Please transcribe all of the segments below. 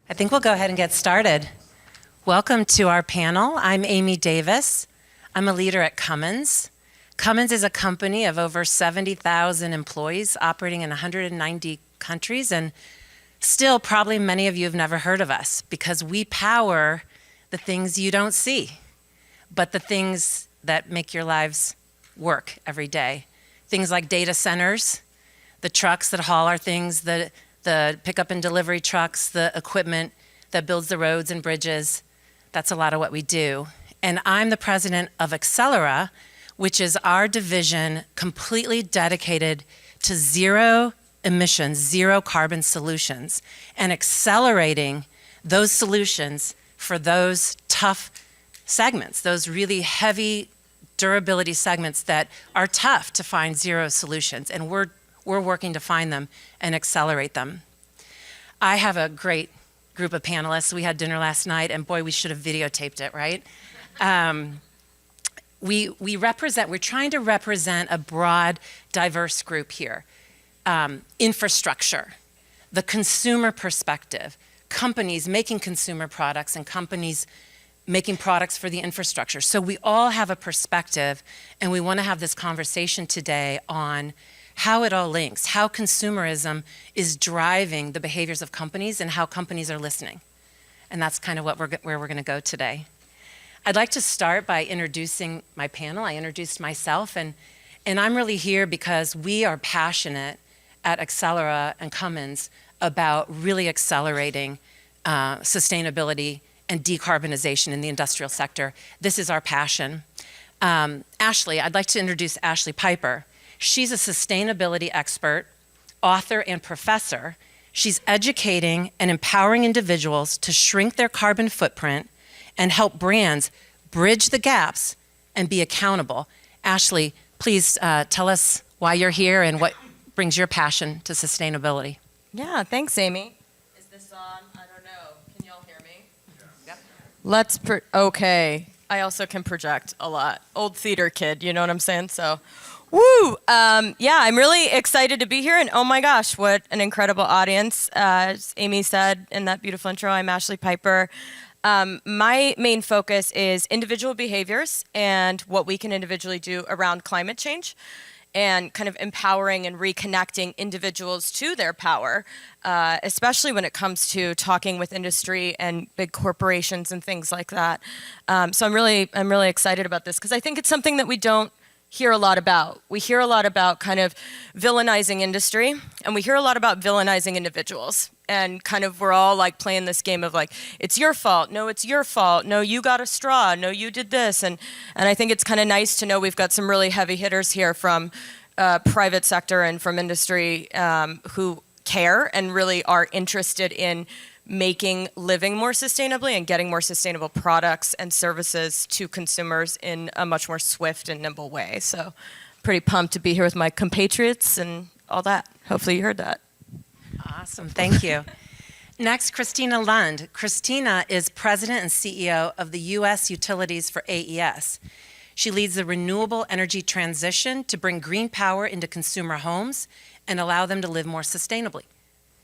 I think we'll go ahead and get started. Welcome to our panel. I'm Amy Davis. I'm a leader at Cummins. Cummins is a company of over 70,000 employees operating in 190 countries, and still probably many of you have never heard of us because we power the things you don't see, but the things that make your lives work every day. Things like data centers, the trucks that haul our things, the pickup and delivery trucks, the equipment that builds the roads and bridges. That's a lot of what we do. And I'm the president of Accelera, which is our division completely dedicated to zero emissions, zero carbon solutions, and accelerating those solutions for those tough segments, those really heavy durability segments that are tough to find zero solutions. And we're working to find them and accelerate them. I have a great group of panelists. We had dinner last night, and boy, we should have videotaped it, right? We're trying to represent a broad, diverse group here. Infrastructure, the consumer perspective, companies making consumer products and companies making products for the infrastructure. So we all have a perspective, and we want to have this conversation today on how it all links, how consumerism is driving the behaviors of companies and how companies are listening. And that's kind of where we're going to go today. I'd like to start by introducing my panel. I introduced myself, and I'm really here because we are passionate at Accelera and Cummins about really accelerating sustainability and decarbonization in the industrial sector. This is our passion. I'd like to introduce Ashley Piper. She's a sustainability expert, author, and professor. She's educating and empowering individuals to shrink their carbon footprint and help brands bridge the gaps and be accountable. Ashley, please tell us why you're here and what brings your passion to sustainability. Yeah, thanks, Amy. Is this on? I don't know. Can y'all hear me? Yep. Okay. I also can project a lot. Old theater kid, you know what I'm saying? So, woo! Yeah, I'm really excited to be here, and oh my gosh, what an incredible audience. As Amy said in that beautiful intro, I'm Ashley Piper. My main focus is individual behaviors and what we can individually do around climate change and kind of empowering and reconnecting individuals to their power, especially when it comes to talking with industry and big corporations and things like that. So I'm really excited about this because I think it's something that we don't hear a lot about. We hear a lot about kind of villainizing industry, and we hear a lot about villainizing individuals. And kind of we're all like playing this game of like, it's your fault. No, it's your fault. No, you got a straw. No, you did this. And I think it's kind of nice to know we've got some really heavy hitters here from private sector and from industry who care and really are interested in making living more sustainably and getting more sustainable products and services to consumers in a much more swift and nimble way. So pretty pumped to be here with my compatriots and all that. Hopefully you heard that. Awesome, thank you. Next, Christina Lund. Christina is president and CEO of the U.S. Utilities for AES. She leads the renewable energy transition to bring green power into consumer homes and allow them to live more sustainably.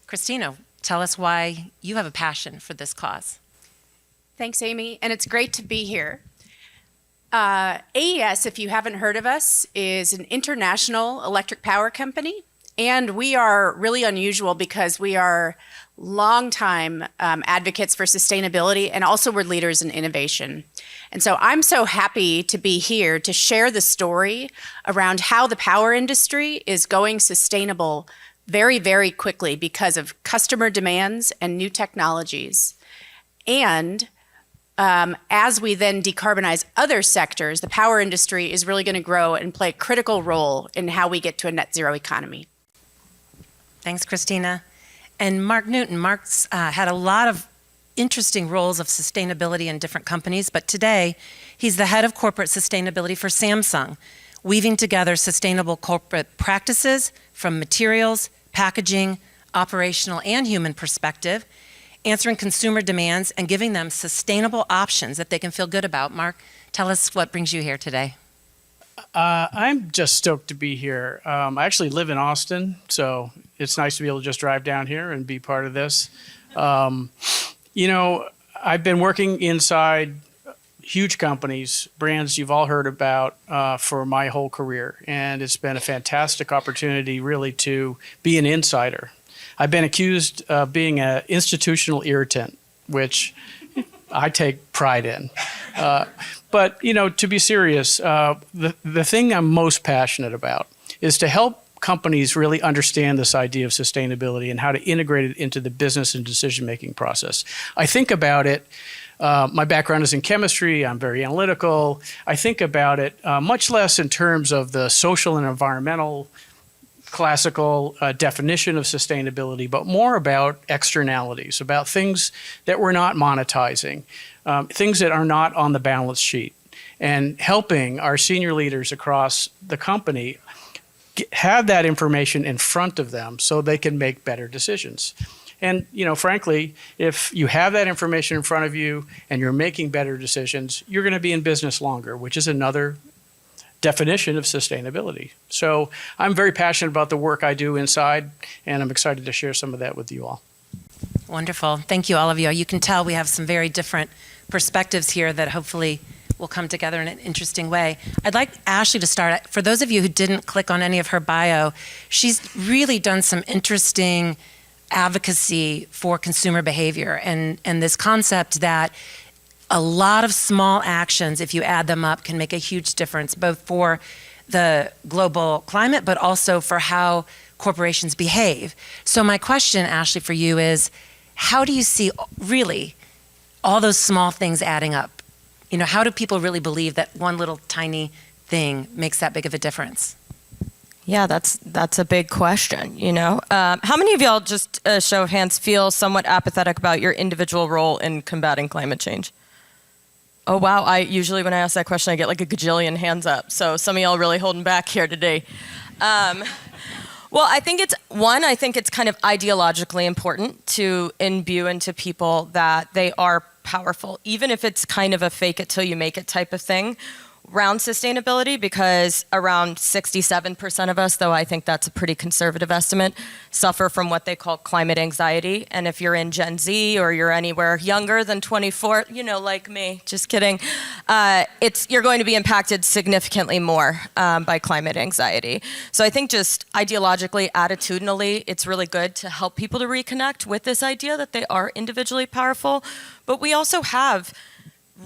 Christina, tell us why you have a passion for this cause. Thanks, Amy, and it's great to be here. AES, if you haven't heard of us, is an international electric power company, and we are really unusual because we are longtime advocates for sustainability, and also we're leaders in innovation. And so I'm so happy to be here to share the story around how the power industry is going sustainable very, very quickly because of customer demands and new technologies. And as we then decarbonize other sectors, the power industry is really going to grow and play a critical role in how we get to a net zero economy. Thanks, Christina. And Mark Newton. Mark's had a lot of interesting roles of sustainability in different companies, but today he's the head of corporate sustainability for Samsung, weaving together sustainable corporate practices from materials, packaging, operational, and human perspective, answering consumer demands and giving them sustainable options that they can feel good about. Mark, tell us what brings you here today. I'm just stoked to be here. I actually live in Austin, so it's nice to be able to just drive down here and be part of this. You know, I've been working inside huge companies, brands you've all heard about for my whole career. And it's been a fantastic opportunity really to be an insider. I've been accused of being an institutional irritant, which I take pride in. But, you know, to be serious, the thing I'm most passionate about is to help companies really understand this idea of sustainability and how to integrate it into the business and decision-making process. I think about it, my background is in chemistry, I'm very analytical. I think about it much less in terms of the social and environmental classical definition of sustainability, but more about externalities, about things that we're not monetizing, things that are not on the balance sheet, and helping our senior leaders across the company have that information in front of them so they can make better decisions. And, you know, frankly, if you have that information in front of you and you're making better decisions, you're going to be in business longer, which is another definition of sustainability. So I'm very passionate about the work I do inside, and I'm excited to share some of that with you all. Wonderful. Thank you, all of you. You can tell we have some very different perspectives here that hopefully will come together in an interesting way. I'd like Ashley to start. For those of you who didn't click on any of her bio, she's really done some interesting advocacy for consumer behavior and this concept that a lot of small actions, if you add them up, can make a huge difference, both for the global climate, but also for how corporations behave. So my question, Ashley, for you is, how do you see really all those small things adding up? You know, how do people really believe that one little tiny thing makes that big of a difference? Yeah, that's a big question, you know. How many of y'all, just a show of hands, feel somewhat apathetic about your individual role in combating climate change? Oh, wow. Usually when I ask that question, I get like a gajillion hands up. So some of y'all really holding back here today. Well, I think it's kind of ideologically important to imbue into people that they are powerful, even if it's kind of a fake it till you make it type of thing around sustainability, because around 67% of us, though I think that's a pretty conservative estimate, suffer from what they call climate anxiety. And if you're in Gen Z or you're anywhere younger than 24, you know, like me, just kidding, you're going to be impacted significantly more by climate anxiety. So I think just ideologically, attitudinally, it's really good to help people to reconnect with this idea that they are individually powerful. But we also have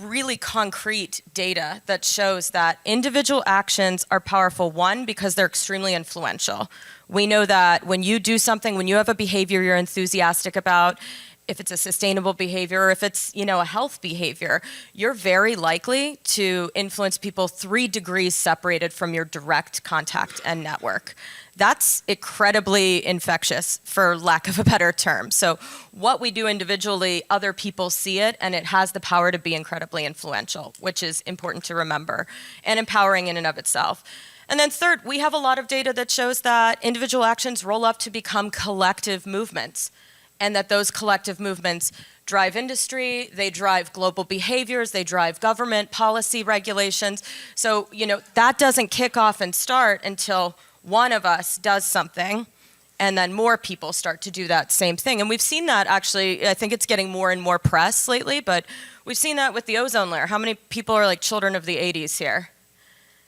really concrete data that shows that individual actions are powerful, one, because they're extremely influential. We know that when you do something, when you have a behavior you're enthusiastic about, if it's a sustainable behavior or if it's, you know, a health behavior, you're very likely to influence people 3 degrees separated from your direct contact and network. That's incredibly infectious, for lack of a better term. So what we do individually, other people see it, and it has the power to be incredibly influential, which is important to remember, and empowering in and of itself. And then third, we have a lot of data that shows that individual actions roll up to become collective movements, and that those collective movements drive industry, they drive global behaviors, they drive government policy regulations. So, you know, that doesn't kick off and start until one of us does something, and then more people start to do that same thing. And we've seen that actually, I think it's getting more and more press lately, but we've seen that with the ozone layer. How many people are like children of the 80s here?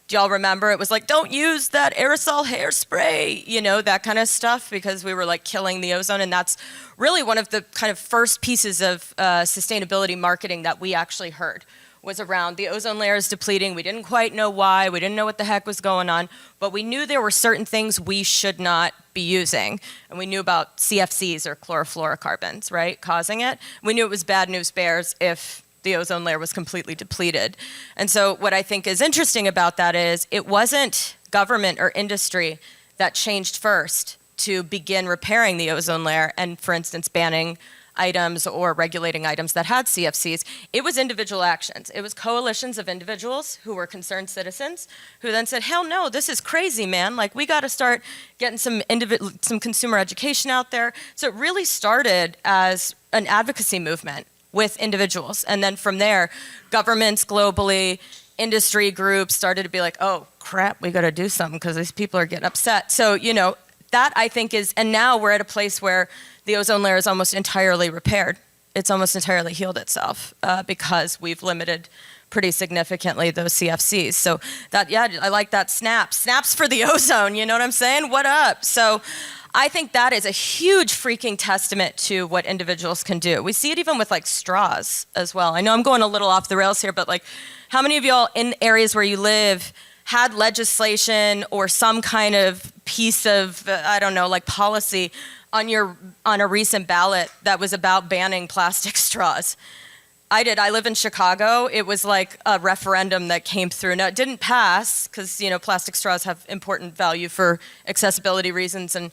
Do y'all remember? It was like, don't use that aerosol hairspray, you know, that kind of stuff, because we were like killing the ozone. And that's really one of the kind of first pieces of sustainability marketing that we actually heard, was around the ozone layer is depleting. We didn't quite know why. We didn't know what the heck was going on. But we knew there were certain things we should not be using. And we knew about CFCs, or chlorofluorocarbons, right, causing it. We knew it was bad news bears if the ozone layer was completely depleted. And so what I think is interesting about that is it wasn't government or industry that changed first to begin repairing the ozone layer and, for instance, banning items or regulating items that had CFCs. It was individual actions. It was coalitions of individuals who were concerned citizens who then said, hell no, this is crazy, man. Like, we got to start getting some consumer education out there. So it really started as an advocacy movement with individuals. And then from there, governments globally, industry groups started to be like, oh, crap, we got to do something because these people are getting upset. So, you know, that I think is, and now we're at a place where the ozone layer is almost entirely repaired. it's almost entirely healed itself because we've limited pretty significantly those CFCs. So that, yeah, I like that snaps for the ozone, you know what I'm saying? What up? So I think that is a huge freaking testament to what individuals can do. We see it even with like straws as well. I know I'm going a little off the rails here, but like how many of y'all in areas where you live had legislation or some kind of piece of, I don't know, like policy on a recent ballot that was about banning plastic straws? I did. I live in Chicago. It was like a referendum that came through. Now, it didn't pass because, you know, plastic straws have important value for accessibility reasons and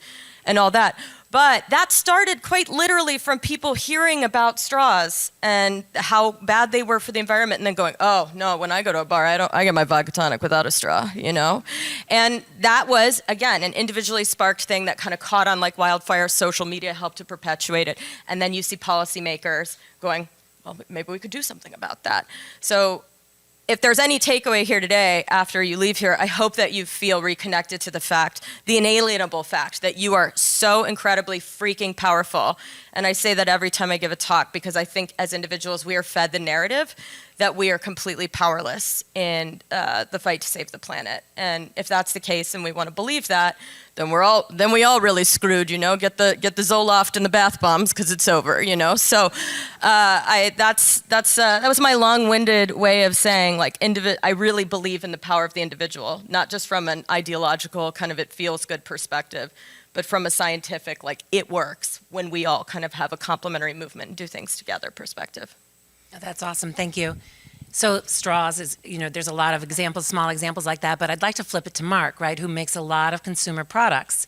all that. But that started quite literally from people hearing about straws and how bad they were for the environment and then going, oh, no, when I go to a bar, I get my vodka tonic without a straw, you know? And that was, again, an individually sparked thing that kind of caught on like wildfire. Social media helped to perpetuate it. And then you see policymakers going, well, maybe we could do something about that. So if there's any takeaway here today after you leave here, I hope that you feel reconnected to the fact, the inalienable fact, that you are so incredibly freaking powerful. And I say that every time I give a talk because I think as individuals we are fed the narrative that we are completely powerless in the fight to save the planet. And if that's the case and we want to believe that, then we all really screwed, you know. Get the Zoloft and the bath bombs because it's over, you know. So that was my long-winded way of saying like I really believe in the power of the individual, not just from an ideological kind of it feels good perspective, but from a scientific like it works when we all kind of have a complementary movement and do things together perspective. Oh, that's awesome. Thank you. So straws is, you know, there's a lot of examples, small examples like that, but I'd like to flip it to Mark, right, who makes a lot of consumer products,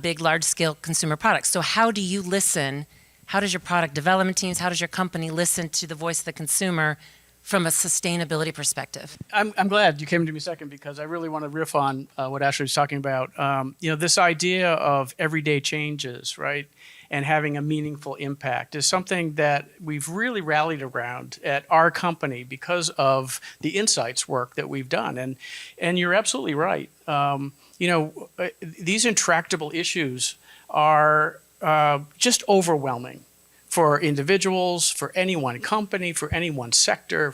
big, large-scale consumer products. So how do you listen? How does your product development teams, how does your company listen to the voice of the consumer from a sustainability perspective? I'm glad you came to me second because I really want to riff on what Ashley was talking about. You know, this idea of everyday changes, right, and having a meaningful impact is something that we've really rallied around at our company because of the insights work that we've done. And you're absolutely right. You know, these intractable issues are just overwhelming for individuals, for any one company, for any one sector,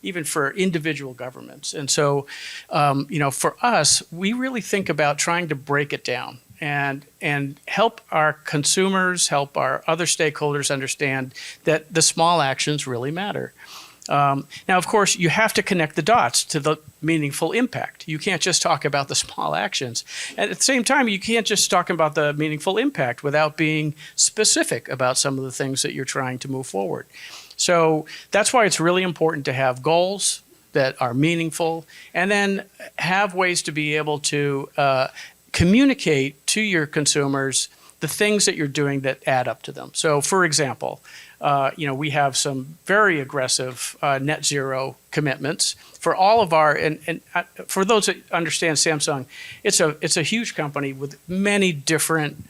even for individual governments. And so, you know, for us, we really think about trying to break it down and help our consumers, help our other stakeholders understand that the small actions really matter. Now, of course, you have to connect the dots to the meaningful impact. You can't just talk about the small actions. At the same time, you can't just talk about the meaningful impact without being specific about some of the things that you're trying to move forward. So that's why it's really important to have goals that are meaningful and then have ways to be able to communicate to your consumers the things that you're doing that add up to them. So, for example, you know, we have some very aggressive net zero commitments for all of our, and for those that understand Samsung, it's a huge company with many different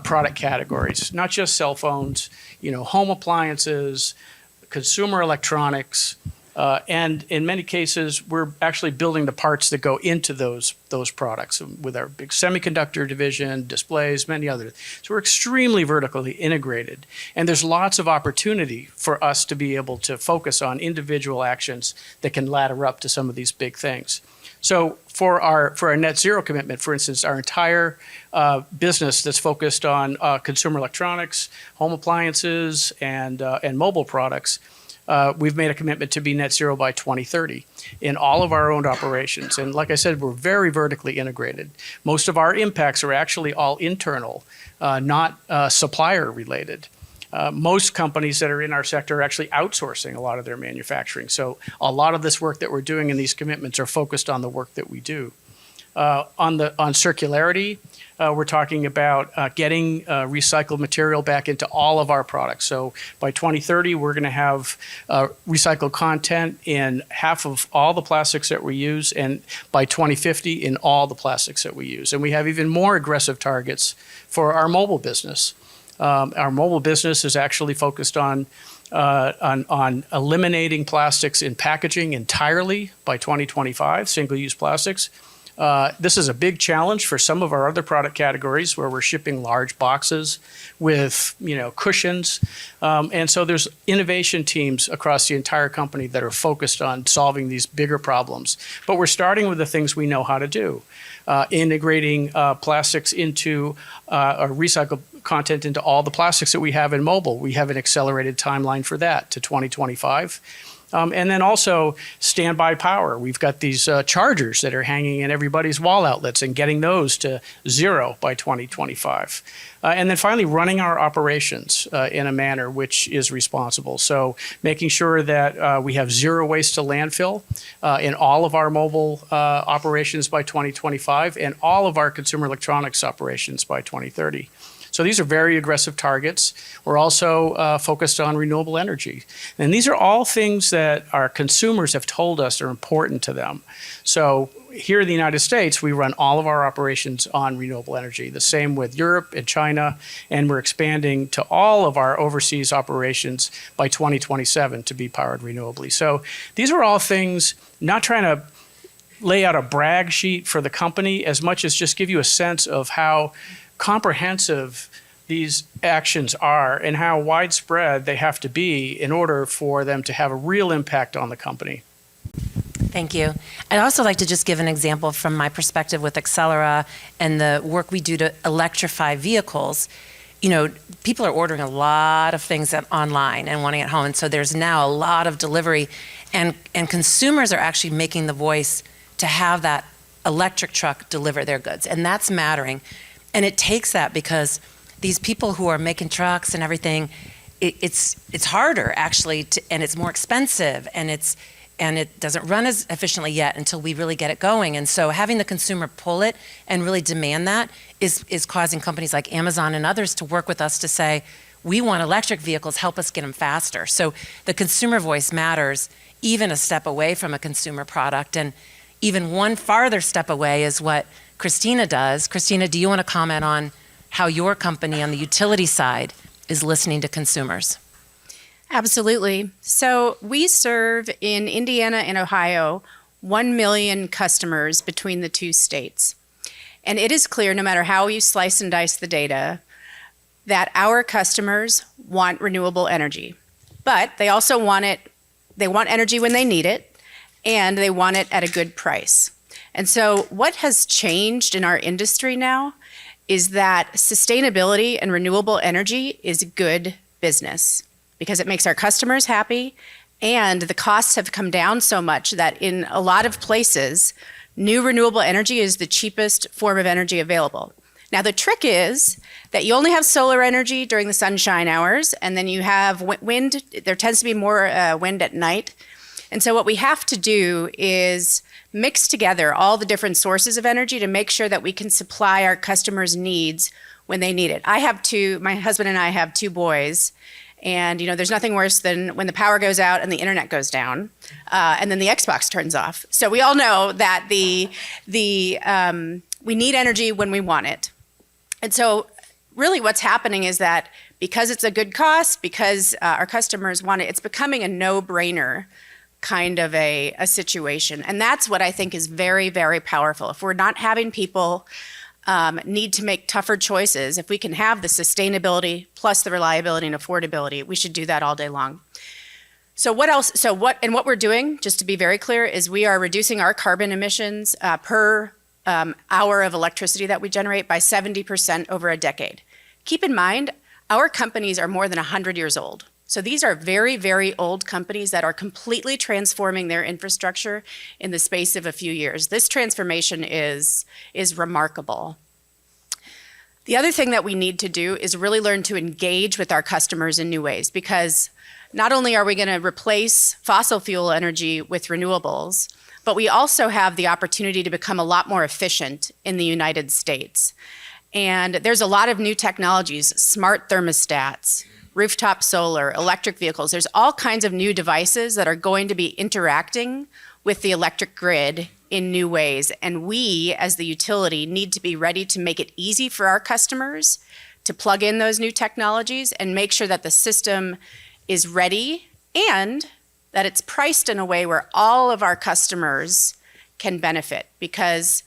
product categories, not just cell phones, you know, home appliances, consumer electronics, and in many cases, we're actually building the parts that go into those products with our big semiconductor division, displays, many others. So we're extremely vertically integrated. And there's lots of opportunity for us to be able to focus on individual actions that can ladder up to some of these big things. So for our net zero commitment, for instance, our entire business that's focused on consumer electronics, home appliances, and mobile products, we've made a commitment to be net zero by 2030 in all of our owned operations. And like I said, we're very vertically integrated. Most of our impacts are actually all internal, not supplier related. Most companies that are in our sector are actually outsourcing a lot of their manufacturing. So a lot of this work that we're doing in these commitments are focused on the work that we do. On circularity, we're talking about getting recycled material back into all of our products. So by 2030, we're going to have recycled content in half of all the plastics that we use, and by 2050, in all the plastics that we use. And we have even more aggressive targets for our mobile business. Our mobile business is actually focused on eliminating plastics in packaging entirely by 2025, single-use plastics. This is a big challenge for some of our other product categories where we're shipping large boxes with, cushions. And so there's innovation teams across the entire company that are focused on solving these bigger problems. But we're starting with the things we know how to do. Integrating plastics into or recycled content into all the plastics that we have in mobile. We have an accelerated timeline for that to 2025. And then also standby power. We've got these chargers that are hanging in everybody's wall outlets and getting those to 0 by 2025. And then finally, running our operations in a manner which is responsible. So making sure that we have 0 waste to landfill in all of our mobile operations by 2025 and all of our consumer electronics operations by 2030. So these are very aggressive targets. We're also focused on renewable energy. And these are all things that our consumers have told us are important to them. So here in the United States, we run all of our operations on renewable energy. The same with Europe and China, and we're expanding to all of our overseas operations by 2027 to be powered renewably. So these are all things, not trying to lay out a brag sheet for the company as much as just give you a sense of how comprehensive these actions are and how widespread they have to be in order for them to have a real impact on the company. Thank you. I'd also like to just give an example from my perspective with Accelera and the work we do to electrify vehicles. People are ordering a lot of things online and wanting it home, and so there's now a lot of delivery, and consumers are actually making the voice to have that electric truck deliver their goods, and that's mattering. And it takes that because these people who are making trucks and everything, it's harder actually, and it's more expensive, and it doesn't run as efficiently yet until we really get it going. And so having the consumer pull it and really demand that is causing companies like Amazon and others to work with us to say, we want electric vehicles, help us get them faster. So the consumer voice matters, even a step away from a consumer product. And even one farther step away is what Christina does. Christina, do you want to comment on how your company on the utility side is listening to consumers? Absolutely. So we serve in Indiana and Ohio 1 million customers between the two states. And it is clear, no matter how you slice and dice the data, that our customers want renewable energy. But they also want energy when they need it, and they want it at a good price. And so what has changed in our industry now is that sustainability and renewable energy is good business because it makes our customers happy, and the costs have come down so much that in a lot of places, new renewable energy is the cheapest form of energy available. Now, the trick is that you only have solar energy during the sunshine hours, and then you have wind. There tends to be more wind at night. And so what we have to do is mix together all the different sources of energy to make sure that we can supply our customers' needs when they need it. My husband and I have 2 boys, and there's nothing worse than when the power goes out and the internet goes down, and then the Xbox turns off. So we all know that we need energy when we want it. And so really what's happening is that because it's a good cost, because our customers want it, it's becoming a no-brainer kind of a situation. And that's what I think is very, very powerful. If we're not having people need to make tougher choices, if we can have the sustainability plus the reliability and affordability, we should do that all day long. So what else? What we're doing, just to be very clear, is we are reducing our carbon emissions per hour of electricity that we generate by 70% over a decade. Keep in mind, our companies are more than 100 years old. So these are very, very old companies that are completely transforming their infrastructure in the space of a few years. This transformation is remarkable. The other thing that we need to do is really learn to engage with our customers in new ways, because not only are we going to replace fossil fuel energy with renewables, but we also have the opportunity to become a lot more efficient in the United States. And there's a lot of new technologies, smart thermostats, rooftop solar, electric vehicles. There's all kinds of new devices that are going to be interacting with the electric grid in new ways. And we, as the utility, need to be ready to make it easy for our customers to plug in those new technologies and make sure that the system is ready and that it's priced in a way where all of our customers can benefit. Because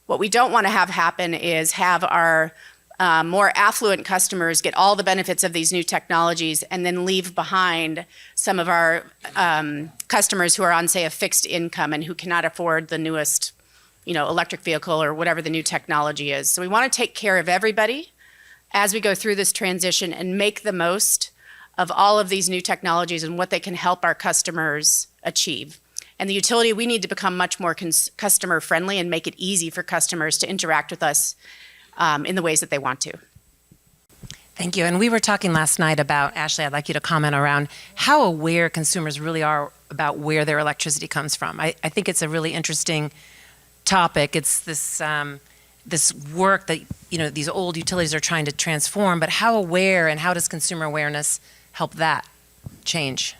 What we don't want to have happen is have our more affluent customers get all the benefits of these new technologies and then leave behind some of our customers who are on, say, a fixed income and who cannot afford the newest, electric vehicle or whatever the new technology is. So we want to take care of everybody as we go through this transition and make the most of all of these new technologies and what they can help our customers achieve. And the utility, we need to become much more customer friendly and make it easy for customers to interact with us in the ways that they want to. Thank you. And we were talking last night about, Ashley, I'd like you to comment around how aware consumers really are about where their electricity comes from. I think it's a really interesting topic. It's this this work that these old utilities are trying to transform, but how aware and how does consumer awareness help that change?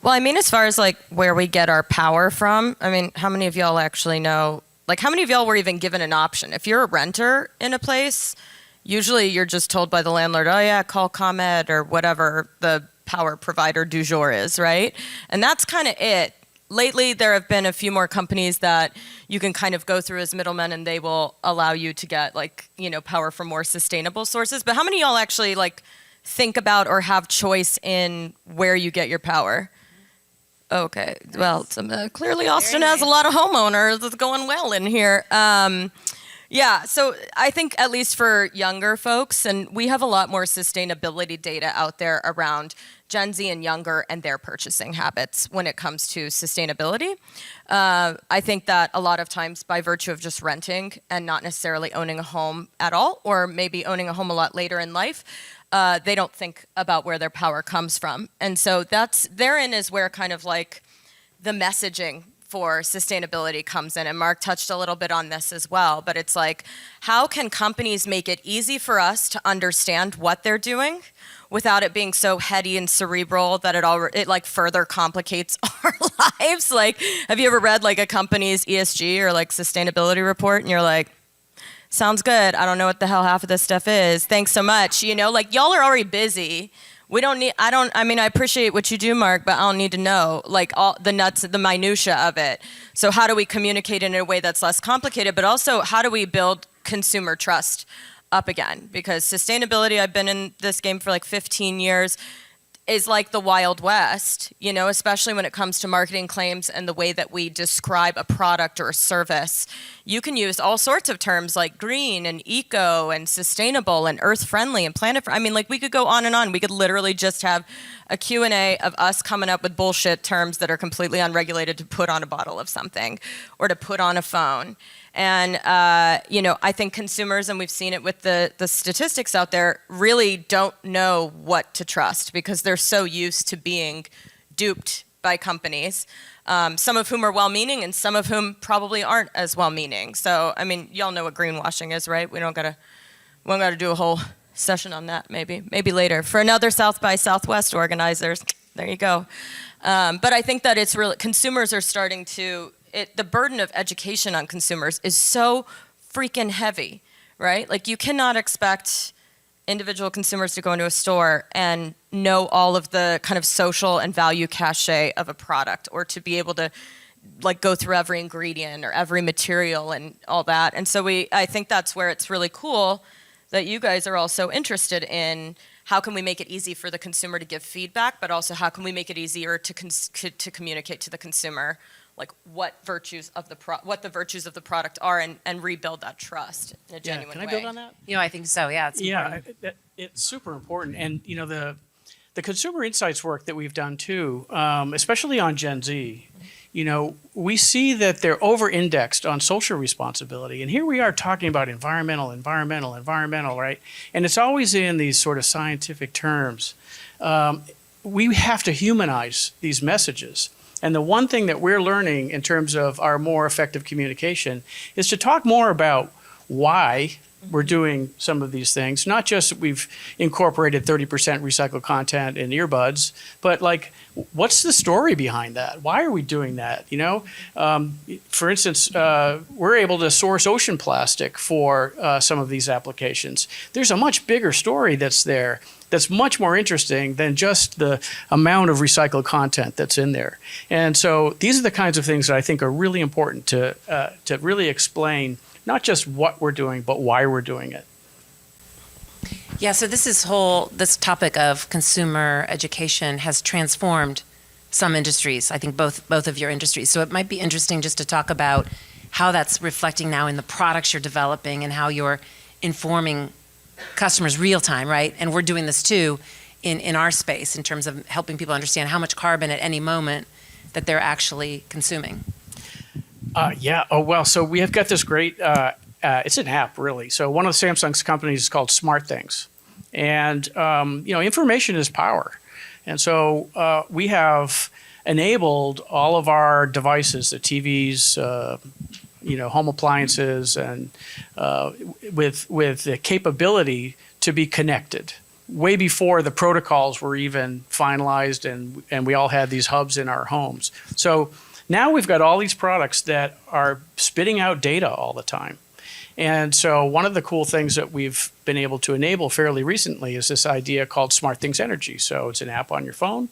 Well, I mean, as far as like where we get our power from, I mean, how many of y'all actually know, like how many of y'all were even given an option? If you're a renter in a place, usually you're just told by the landlord, oh yeah, call ComEd or whatever the power provider du jour is, right? And that's kind of it. Lately, there have been a few more companies that you can kind of go through as middlemen and they will allow you to get power from more sustainable sources. But how many of y'all actually think about or have choice in where you get your power? Okay, well, clearly Austin has a lot of homeowners. It's going well in here. Yeah, so I think at least for younger folks, and we have a lot more sustainability data out there around Gen Z and younger and their purchasing habits when it comes to sustainability. I think that a lot of times by virtue of just renting and not necessarily owning a home at all, or maybe owning a home a lot later in life, they don't think about where their power comes from. And so therein is where kind of like the messaging for sustainability comes in. And Mark touched a little bit on this as well, but it's like, how can companies make it easy for us to understand what they're doing without it being so heady and cerebral that it further complicates our lives? Like, have you ever read like a company's ESG or like sustainability report and you're like, sounds good. I don't know what the hell half of this stuff is. Thanks so much. Y'all are already busy. I appreciate what you do, Mark, but I don't need to know like all the nuts, the minutia of it. So how do we communicate in a way that's less complicated, but also how do we build consumer trust up again? Because sustainability, I've been in this game for like 15 years, is like the Wild West, especially when it comes to marketing claims and the way that we describe a product or a service. You can use all sorts of terms like green and eco and sustainable and earth-friendly and we could go on and on. We could literally just have a Q&A of us coming up with bullshit terms that are completely unregulated to put on a bottle of something or to put on a phone. And, I think consumers, and we've seen it with the statistics out there, really don't know what to trust because they're so used to being duped by companies, some of whom are well-meaning and some of whom probably aren't as well-meaning. So, y'all know what greenwashing is, right? We don't gotta do a whole session on that, maybe later. For another South by Southwest organizers, there you go. But I think that it's really, consumers are starting to, the burden of education on consumers is so freaking heavy, right? Like you cannot expect individual consumers to go into a store and know all of the kind of social and value cachet of a product or to be able to go through every ingredient or every material and all that. And so I think that's where it's really cool that you guys are also interested in how can we make it easy for the consumer to give feedback, but also how can we make it easier to communicate to the consumer what the virtues of the product are and rebuild that trust in a genuine way. Can I build on that? I think so. Yeah, it's important. It's super important. And the consumer insights work that we've done too, especially on Gen Z, we see that they're over-indexed on social responsibility. And here we are talking about environmental, right? And it's always in these sort of scientific terms. We have to humanize these messages. And the one thing that we're learning in terms of our more effective communication is to talk more about why we're doing some of these things. Not just that we've incorporated 30% recycled content in earbuds, but what's the story behind that? Why are we doing that? For instance, we're able to source ocean plastic for some of these applications. There's a much bigger story that's there that's much more interesting than just the amount of recycled content that's in there. And so these are the kinds of things that I think are really important to really explain not just what we're doing, but why we're doing it. Yeah, so this topic of consumer education has transformed some industries, I think both of your industries. So it might be interesting just to talk about how that's reflecting now in the products you're developing and how you're informing customers real time, right? And we're doing this too in our space in terms of helping people understand how much carbon at any moment that they're actually consuming. Yeah. Oh, well, so we have got this great, it's an app, really. So one of Samsung's companies is called Smart Things. And, information is power. And so we have enabled all of our devices, the TVs, home appliances, and with the capability to be connected way before the protocols were even finalized and we all had these hubs in our homes. So now we've got all these products that are spitting out data all the time. And so one of the cool things that we've been able to enable fairly recently is this idea called Smart Things Energy. So it's an app on your phone,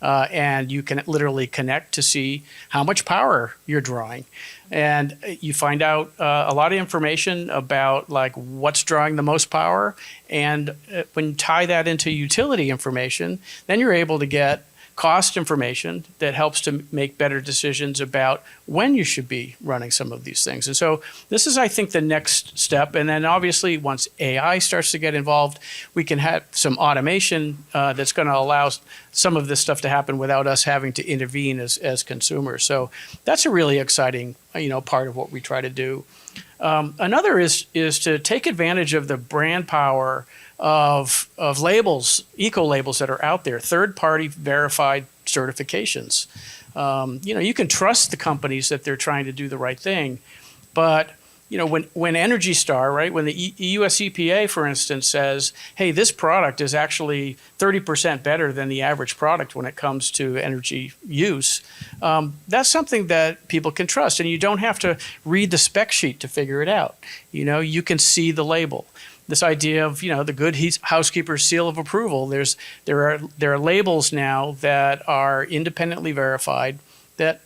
and you can literally connect to see how much power you're drawing. And you find out a lot of information about like what's drawing the most power. And when you tie that into utility information, then you're able to get cost information that helps to make better decisions about when you should be running some of these things. And so this is, I think, the next step. And then obviously once AI starts to get involved, we can have some automation that's going to allow some of this stuff to happen without us having to intervene as consumers. So that's a really exciting, part of what we try to do. Another is to take advantage of the brand power of labels, eco labels that are out there, third-party verified certifications. You can trust the companies that they're trying to do the right thing, but when Energy Star, right, when the U.S. EPA, for instance, says, hey, this product is actually 30% better than the average product when it comes to energy use, that's something that people can trust, and you don't have to read the spec sheet to figure it out. You can see the label. This idea of the good housekeeper's seal of approval. There are labels now that are independently verified that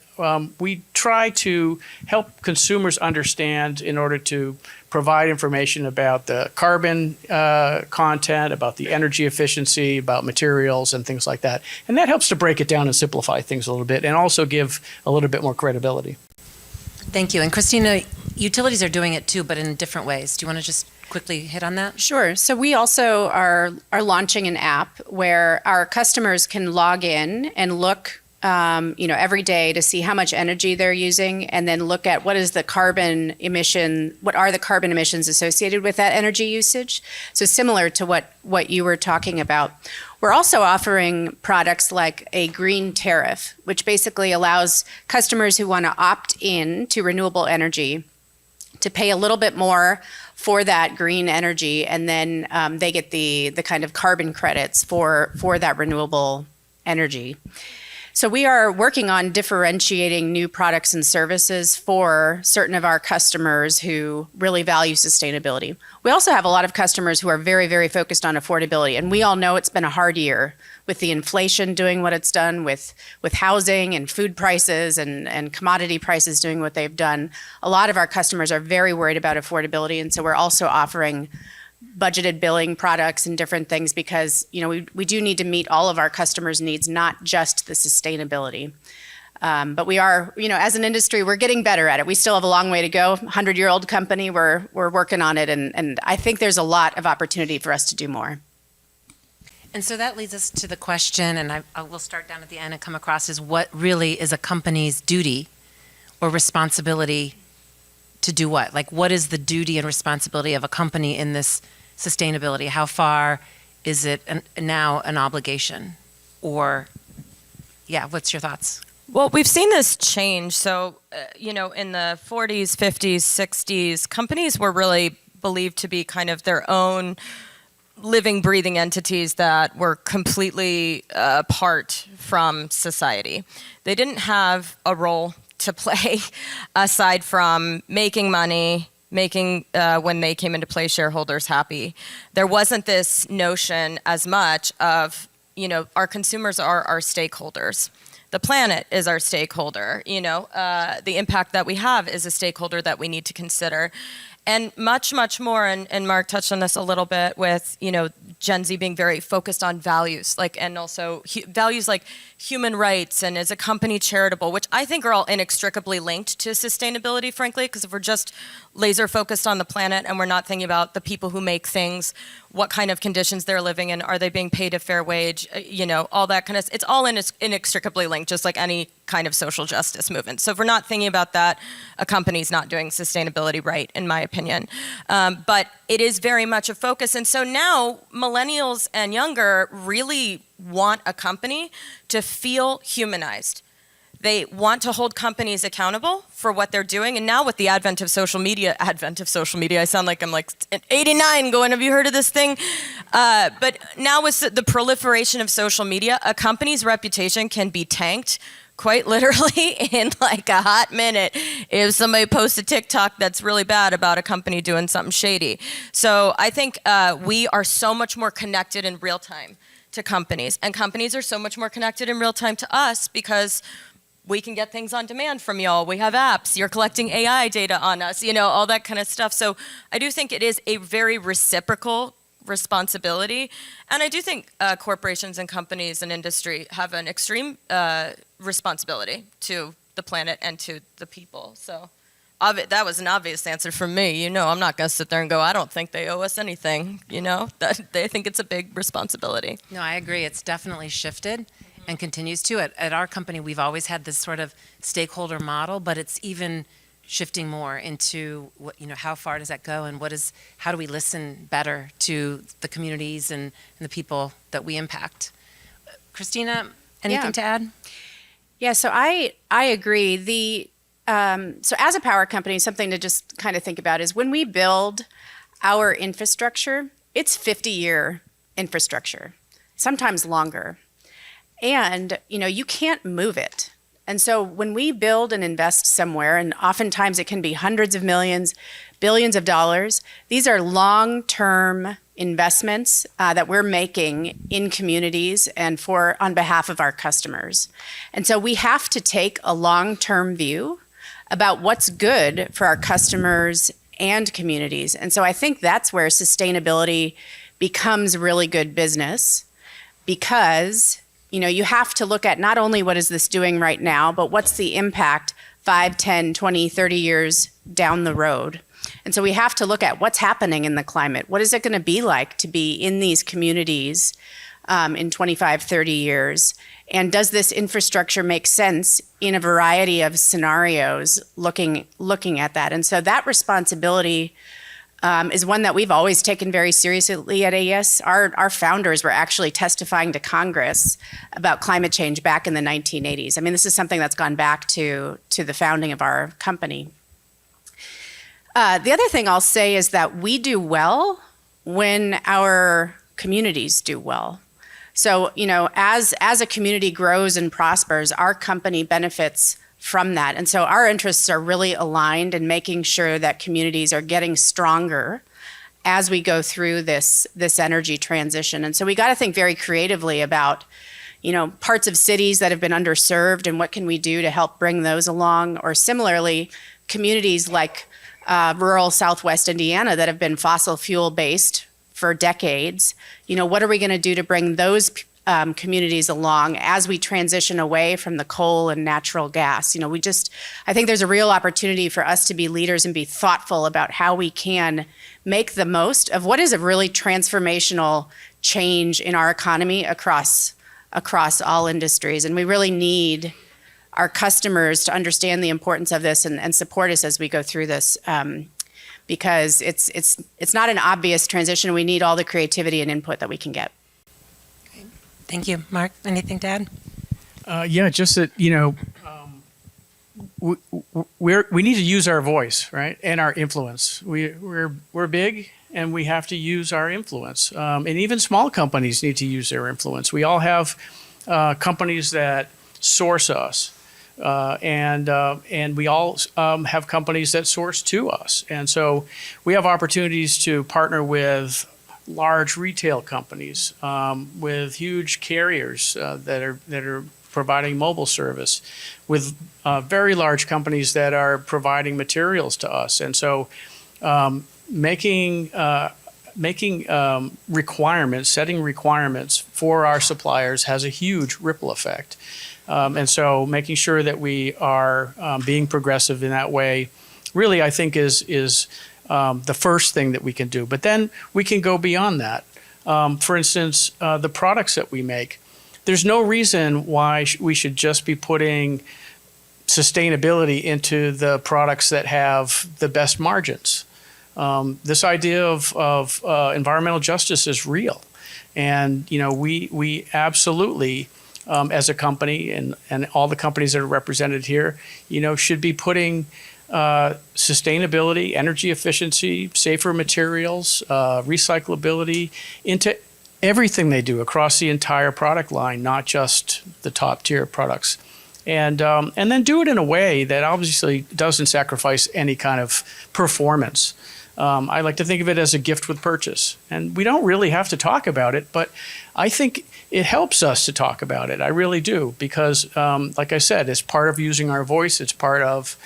we try to help consumers understand in order to provide information about the carbon content, about the energy efficiency, about materials and things like that. And that helps to break it down and simplify things a little bit and also give a little bit more credibility. Thank you. And Christina, utilities are doing it too, but in different ways. Do you want to just quickly hit on that? Sure. So we also are launching an app where our customers can log in and look, every day to see how much energy they're using, and then look at what are the carbon emissions associated with that energy usage. So similar to what you were talking about. We're also offering products like a green tariff, which basically allows customers who want to opt in to renewable energy to pay a little bit more for that green energy, and then they get the kind of carbon credits for that renewable energy. So we are working on differentiating new products and services for certain of our customers who really value sustainability. We also have a lot of customers who are very, very focused on affordability, and we all know it's been a hard year with the inflation doing what it's done, with housing and food prices and commodity prices doing what they've done. A lot of our customers are very worried about affordability, and so we're also offering budgeted billing products and different things because we do need to meet all of our customers' needs, not just the sustainability. But we are, as an industry, we're getting better at it. We still have a long way to go. 100-year-old company, we're working on it, and I think there's a lot of opportunity for us to do more. And so that leads us to the question, and I will start down at the end and come across is what really is a company's duty or responsibility to do what? Like, what is the duty and responsibility of a company in this sustainability? How far is it now an obligation? Or, what's your thoughts? Well, we've seen this change. So, in the 40s, 50s, 60s, companies were really believed to be kind of their own living, breathing entities that were completely apart from society. They didn't have a role to play aside from making money, making, when they came into play, shareholders happy. There wasn't this notion as much of, our consumers are our stakeholders. the planet is our stakeholder. The impact that we have is a stakeholder that we need to consider. And much, much more, and Mark touched on this a little bit with, Gen Z being very focused on values, and also values like human rights and is a company charitable, which I think are all inextricably linked to sustainability, frankly, because if we're just laser focused on the planet and we're not thinking about the people who make things, what kind of conditions they're living in, are they being paid a fair wage, all that kind of, it's all inextricably linked, just like any kind of social justice movement. So if we're not thinking about that, a company's not doing sustainability right, in my opinion. But it is very much a focus. And so now millennials and younger really want a company to feel humanized. They want to hold companies accountable for what they're doing. And now with the advent of social media, I sound like I'm like 89 going, have you heard of this thing? But now with the proliferation of social media, a company's reputation can be tanked quite literally in like a hot minute if somebody posts a TikTok that's really bad about a company doing something shady. So I think we are so much more connected in real time to companies, and companies are so much more connected in real time to us because we can get things on demand from y'all. We have apps. You're collecting AI data on us, all that kind of stuff. So I do think it is a very reciprocal responsibility. And I do think corporations and companies and industry have an extreme responsibility to the planet and to the people. So that was an obvious answer from me. I'm not going to sit there and go, I don't think they owe us anything. They think it's a big responsibility. No, I agree. It's definitely shifted and continues to. At our company, we've always had this sort of stakeholder model, but it's even shifting more into what, how far does that go, and how do we listen better to the communities and the people that we impact? Christina, anything to add? Yeah, so I agree. So as a power company, something to just kind of think about is when we build our infrastructure, it's 50-year infrastructure, sometimes longer. And, you can't move it. And so when we build and invest somewhere, and oftentimes it can be hundreds of millions, billions of dollars, these are long-term investments that we're making in communities and on behalf of our customers. And so we have to take a long-term view about what's good for our customers and communities. And so I think that's where sustainability becomes really good business, because you have to look at not only what is this doing right now, but what's the impact 5, 10, 20, 30 years down the road. And so we have to look at what's happening in the climate. What is it going to be like to be in these communities in 25, 30 years? And does this infrastructure make sense in a variety of scenarios looking at that? And so that responsibility is one that we've always taken very seriously at AES. Our founders were actually testifying to Congress about climate change back in the 1980s. I mean, this is something that's gone back to the founding of our company. The other thing I'll say is that we do well when our communities do well. So, as a community grows and prospers, our company benefits from that. And so our interests are really aligned in making sure that communities are getting stronger as we go through this energy transition. And so we got to think very creatively about, parts of cities that have been underserved and what can we do to help bring those along, or similarly, communities like rural Southwest Indiana that have been fossil fuel based for decades. What are we going to do to bring those communities along as we transition away from the coal and natural gas? I think there's a real opportunity for us to be leaders and be thoughtful about how we can make the most of what is a really transformational change in our economy across all industries. And we really need our customers to understand the importance of this and support us as we go through this, because it's not an obvious transition. We need all the creativity and input that we can get. Thank you. Mark, anything to add? Yeah, just that, we need to use our voice, right, and our influence. We're big, and we have to use our influence. And even small companies need to use their influence. We all have companies that source us, and we all have companies that source to us. And so we have opportunities to partner with large retail companies, with huge carriers that are providing mobile service, with very large companies that are providing materials to us. And so making requirements, setting requirements for our suppliers has a huge ripple effect. And so making sure that we are being progressive in that way really, I think, is the first thing that we can do. But then we can go beyond that. For instance, the products that we make, there's no reason why we should just be putting sustainability into the products that have the best margins. This idea of environmental justice is real. And, we absolutely, as a company and all the companies that are represented here, should be putting sustainability, energy efficiency, safer materials, recyclability into everything they do across the entire product line, not just the top tier products. And then do it in a way that obviously doesn't sacrifice any kind of performance. I like to think of it as a gift with purchase. And we don't really have to talk about it, but I think it helps us to talk about it. I really do, because like I said, it's part of using our voice. It's part of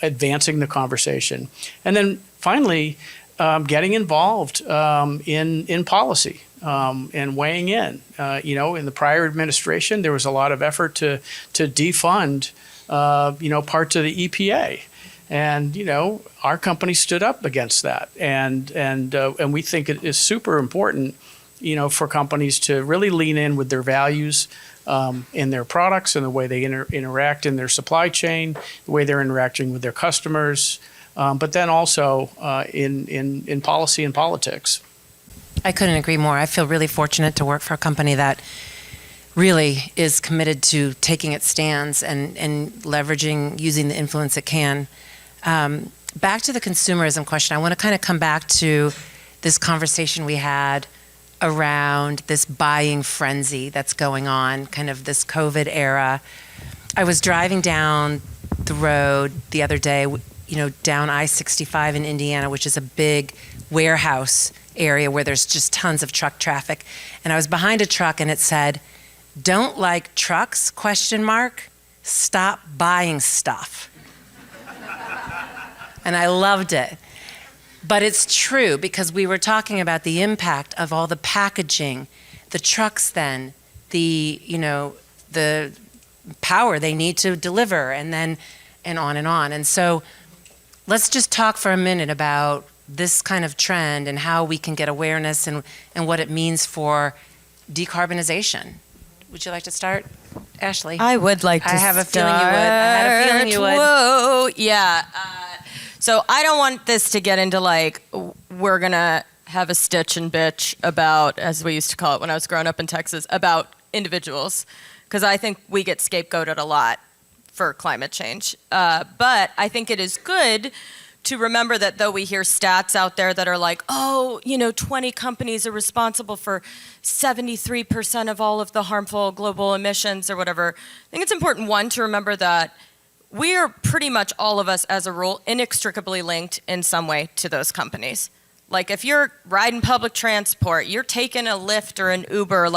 advancing the conversation. And then finally, getting involved in policy and weighing in. In the prior administration, there was a lot of effort to defund, parts of the EPA. And, our company stood up against that. And we think it is super important, for companies to really lean in with their values in their products and the way they interact in their supply chain, the way they're interacting with their customers, but then also in policy and politics. I couldn't agree more. I feel really fortunate to work for a company that really is committed to taking its stands and leveraging, using the influence it can. Back to the consumerism question, I want to kind of come back to this conversation we had around this buying frenzy that's going on, kind of this COVID era. I was driving down the road the other day, down I-65 in Indiana, which is a big warehouse area where there's just tons of truck traffic. And I was behind a truck and it said, "Don't like trucks, ? Stop buying stuff." And I loved it. But it's true, because we were talking about the impact of all the packaging, the trucks then, the power they need to deliver, and on and on. And so let's just talk for a minute about this kind of trend and how we can get awareness and what it means for decarbonization. Would you like to start, Ashley? I would like to I have a feeling you would. I had a feeling you would. Whoa, yeah. So I don't want this to get into we're going to have a stitch and bitch about, as we used to call it when I was growing up in Texas, about individuals, because I think we get scapegoated a lot for climate change. But I think it is good to remember that though we hear stats out there that are 20 companies are responsible for 73% of all of the harmful global emissions or whatever, I think it's important, one, to remember that we are pretty much all of us, as a rule, inextricably linked in some way to those companies. If you're riding public transport, you're taking a Lyft or an Uber,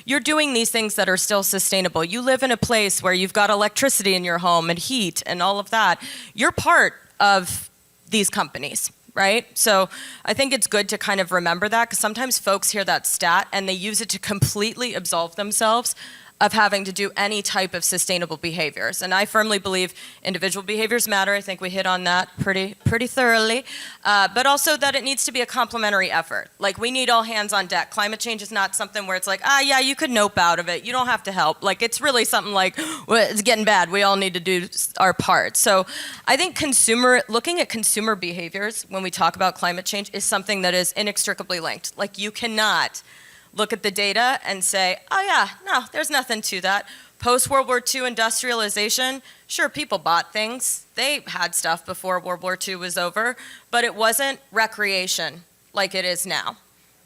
you're doing these things that are still sustainable. You live in a place where you've got electricity in your home and heat and all of that. You're part of these companies, right? So I think it's good to kind of remember that, because sometimes folks hear that stat and they use it to completely absolve themselves of having to do any type of sustainable behaviors. And I firmly believe individual behaviors matter. I think we hit on that pretty thoroughly. But also that it needs to be a complementary effort. We need all hands on deck. Climate change is not something where it's yeah, you could nope out of it. You don't have to help. It's really something well, it's getting bad. We all need to do our part. So I think looking at consumer behaviors when we talk about climate change is something that is inextricably linked. You cannot look at the data and say, oh yeah, no, there's nothing to that. Post-World War II industrialization, sure, people bought things. They had stuff before World War II was over, but it wasn't recreation like it is now.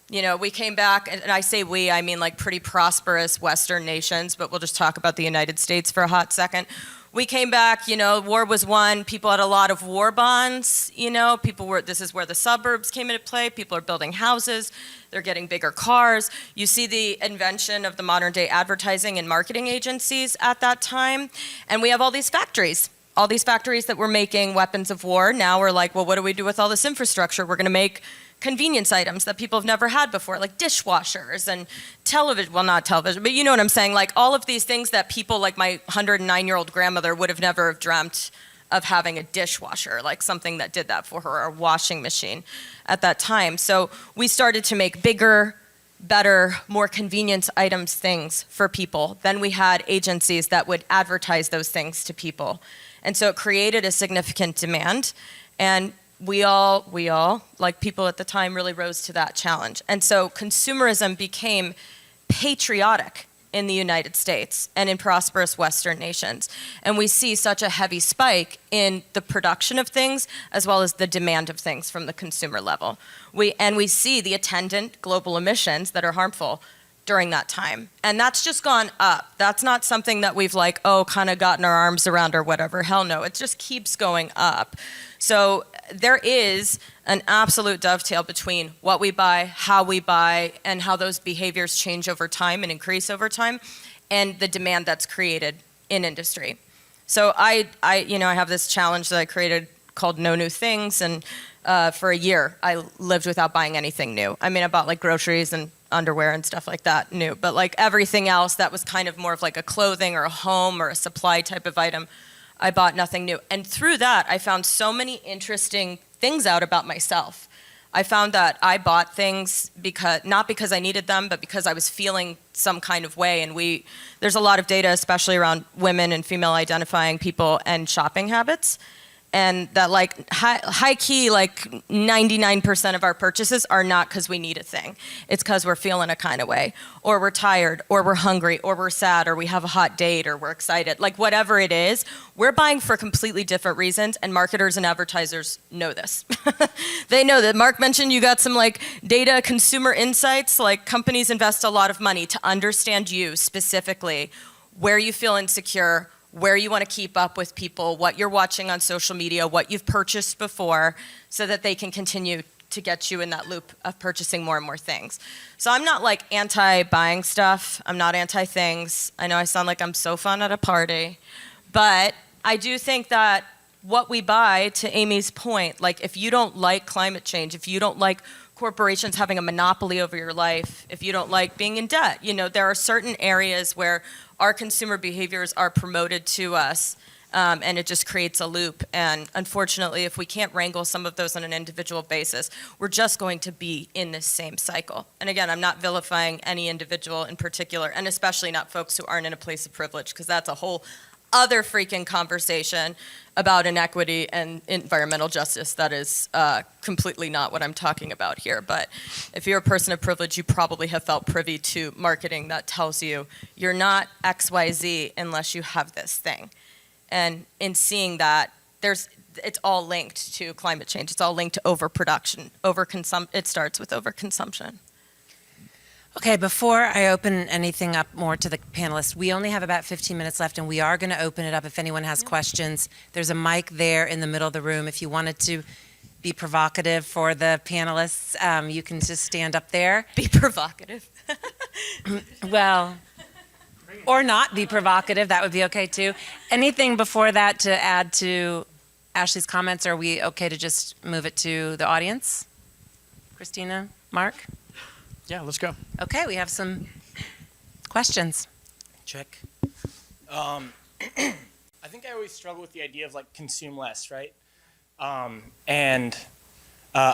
We came back, and I say we, I mean pretty prosperous Western nations, but we'll just talk about the United States for a hot second. We came back, war was won, people had a lot of war bonds, this is where the suburbs came into play, people are building houses. They're getting bigger cars. You see the invention of the modern day advertising and marketing agencies at that time. And we have all these factories that were making weapons of war. Now we're like, well, what do we do with all this infrastructure? We're going to make convenience items that people have never had before, like dishwashers and television. Well, not television, but you know what I'm saying. Like all of these things that people like my 109-year-old grandmother would have never dreamt of having a dishwasher, like something that did that for her, or a washing machine at that time. So we started to make bigger, better, more convenience items things for people. Then we had agencies that would advertise those things to people. And so it created a significant demand. And we all, like people at the time, really rose to that challenge. And so consumerism became patriotic in the United States and in prosperous Western nations. And we see such a heavy spike in the production of things as well as the demand of things from the consumer level. We see the attendant global emissions that are harmful during that time. And that's just gone up. That's not something that we've like, kind of gotten our arms around or whatever. Hell no, it just keeps going up. So there is an absolute dovetail between what we buy, how we buy, and how those behaviors change over time and increase over time, and the demand that's created in industry. So I have this challenge that I created called No New Things, and for a year I lived without buying anything new. I mean, I bought like groceries and underwear and stuff like that new, but like everything else that was kind of more of like a clothing or a home or a supply type of item, I bought nothing new. And through that, I found so many interesting things out about myself. I found that I bought things not because I needed them, but because I was feeling some kind of way. And there's a lot of data, especially around women and female identifying people and shopping habits. And that like high key, like 99% of our purchases are not because we need a thing. It's because we're feeling a kind of way, or we're tired, or we're hungry, or we're sad, or we have a hot date, or we're excited. Like whatever it is, we're buying for completely different reasons, and marketers and advertisers know this. They know that. Mark mentioned you got some like data consumer insights, like companies invest a lot of money to understand you specifically, where you feel insecure, where you want to keep up with people, what you're watching on social media, what you've purchased before, so that they can continue to get you in that loop of purchasing more and more things. So I'm not like anti-buying stuff. I'm not anti-things. I know I sound like I'm so fun at a party, but I do think that what we buy, to Amy's point, like if you don't like climate change, if you don't like corporations having a monopoly over your life, if you don't like being in debt, there are certain areas where our consumer behaviors are promoted to us, and it just creates a loop. And unfortunately, if we can't wrangle some of those on an individual basis, we're just going to be in this same cycle. And again, I'm not vilifying any individual in particular, and especially not folks who aren't in a place of privilege, because that's a whole other freaking conversation about inequity and environmental justice that is completely not what I'm talking about here. But if you're a person of privilege, you probably have felt privy to marketing that tells you you're not XYZ unless you have this thing. And in seeing that, it's all linked to climate change. It's all linked to overproduction. It starts with overconsumption. Okay, before I open anything up more to the panelists, we only have about 15 minutes left, and we are going to open it up if anyone has questions. There's a mic there in the middle of the room. If you wanted to be provocative for the panelists, you can just stand up there. Be provocative. Well, or not be provocative, that would be okay too. Anything before that to add to Ashley's comments, or are we okay to just move it to the audience? Christina, Mark? Yeah, let's go. Okay, we have some questions. Check. I think I always struggle with the idea of like consume less, right? I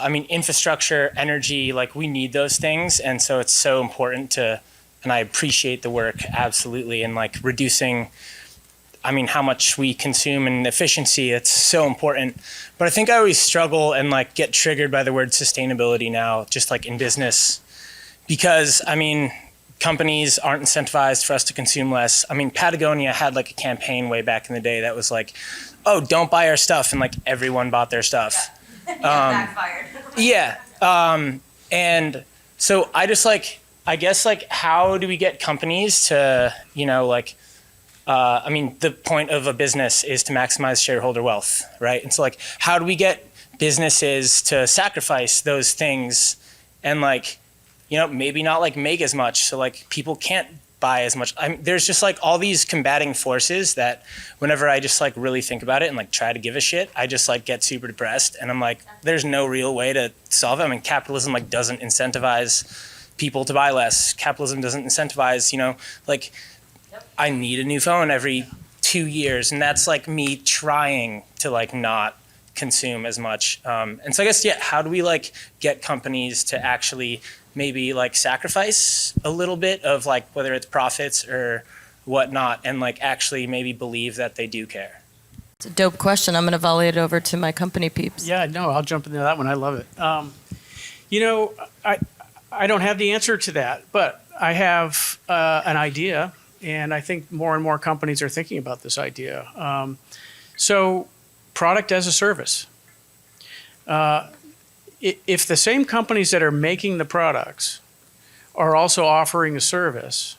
mean, infrastructure, energy, like we need those things. And so it's so important and I appreciate the work absolutely. And like reducing, how much we consume and efficiency, it's so important. But I think I always struggle and like get triggered by the word sustainability now, just like in business. Because, companies aren't incentivized for us to consume less. Patagonia had like a campaign way back in the day that was like, oh, don't buy our stuff. And like everyone bought their stuff. Backfired. Yeah. And so I guess how do we get companies to, the point of a business is to maximize shareholder wealth, right? And so like, how do we get businesses to sacrifice those things and like, maybe not like make as much. So like people can't buy as much. There's just like all these combating forces that whenever I just like really think about it and like try to give a shit, I just like get super depressed. And I'm like, there's no real way to solve it. I mean, capitalism like doesn't incentivize people to buy less. Capitalism doesn't incentivize, like I need a new phone every 2 years. And that's like me trying to like not consume as much. And so I guess, yeah, how do we like get companies to actually maybe like sacrifice a little bit of like whether it's profits or whatnot and like actually maybe believe that they do care? It's a dope question. I'm going to volley it over to my company peeps. Yeah, no, I'll jump into that one. I love it. I don't have the answer to that, but I have an idea, and I think more and more companies are thinking about this idea. So product as a service. If the same companies that are making the products are also offering a service,